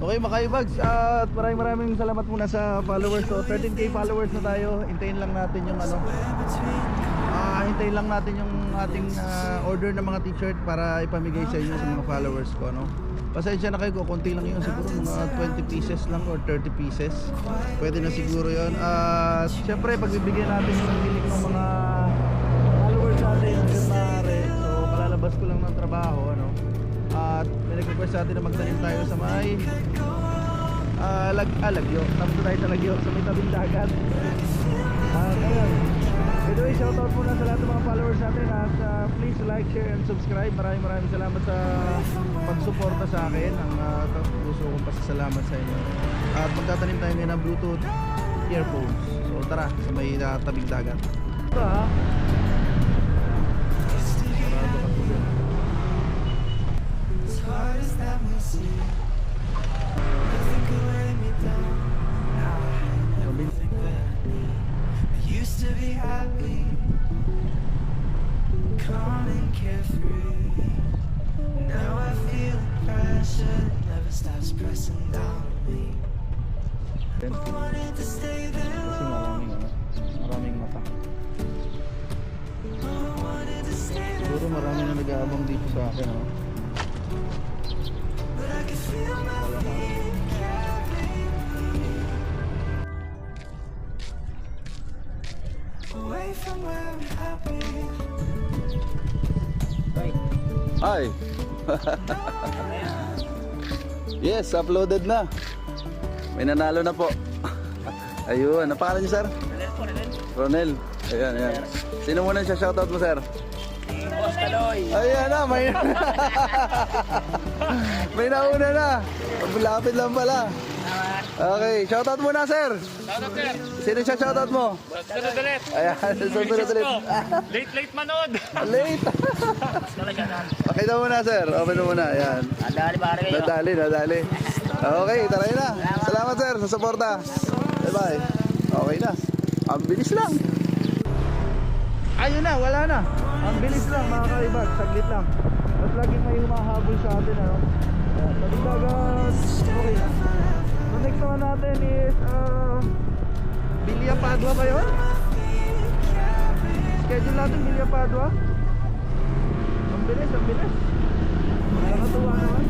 Okay mga kaibags, at maraming salamat muna sa followers. So 13k followers na tayo. Hintayin lang natin yung hintayin lang natin yung ating order ng mga t-shirt para ipamigay sa inyo sa mga followers ko, no? Pasensya na kayo, konti lang yun, siguro mga 20 pieces lang or 30 pieces. Pwede na siguro yun. At syempre pagbibigyan natin yung hilig ng mga followers natin hanggang maaari. So malalabas ko lang ng trabaho, ano? At may nag-request sa atin na magtanim tayo sa may Lagyo. Tapos tayo sa Lagyo, sa may tabing dagat. Ngayon, by the way, shoutout muna sa lahat ng mga followers natin. At please like, share, and subscribe. Maraming salamat sa pagsuporta sa akin. Ang puso kong pasasalamat sa inyo. At magtatanim tayo ngayon ng Bluetooth earphones. So tara, sa may tabing dagat. Ito ha. To be happy, calm and carefree. Now I feel pressure that never stops pressing down on me. I wanted to stay there long. Maraming mata. I wanted to stay there, Siguro marami na nag-aabang dito sa akin, no? but I can feel my feet carrying me away from where I'm happy. Hi! Yes, uploaded na. May nanalo na po. Ayun, ano pangalan niyo, sir? Ronel. Ayan. Sino muna siya shoutout mo, sir? Boss Kaloy. Ayan na, may may nauna na. Lapit lang pala. Okay, shoutout muna, sir. Shoutout sir. Sino siya shoutout mo? Sunod ulit. Ayan, susunod ulit. Late manood. Late. Okay na muna, sir. Open mo muna. Ayan. Nadali pare kayo. Nadali. Okay, tara na. Salamat, sir, sa suporta. Bye-bye. Okay na. Ang bilis lang. Ayun na, wala na. Ang bilis lang, mga kaibag. Saglit lang. At laging may humahabol sa atin, ano? Pagdagat. Okay. So next naman natin is Villa Padua ba yun? Schedule natin Villa Padua. Ang bilis. Nakakatuwa naman.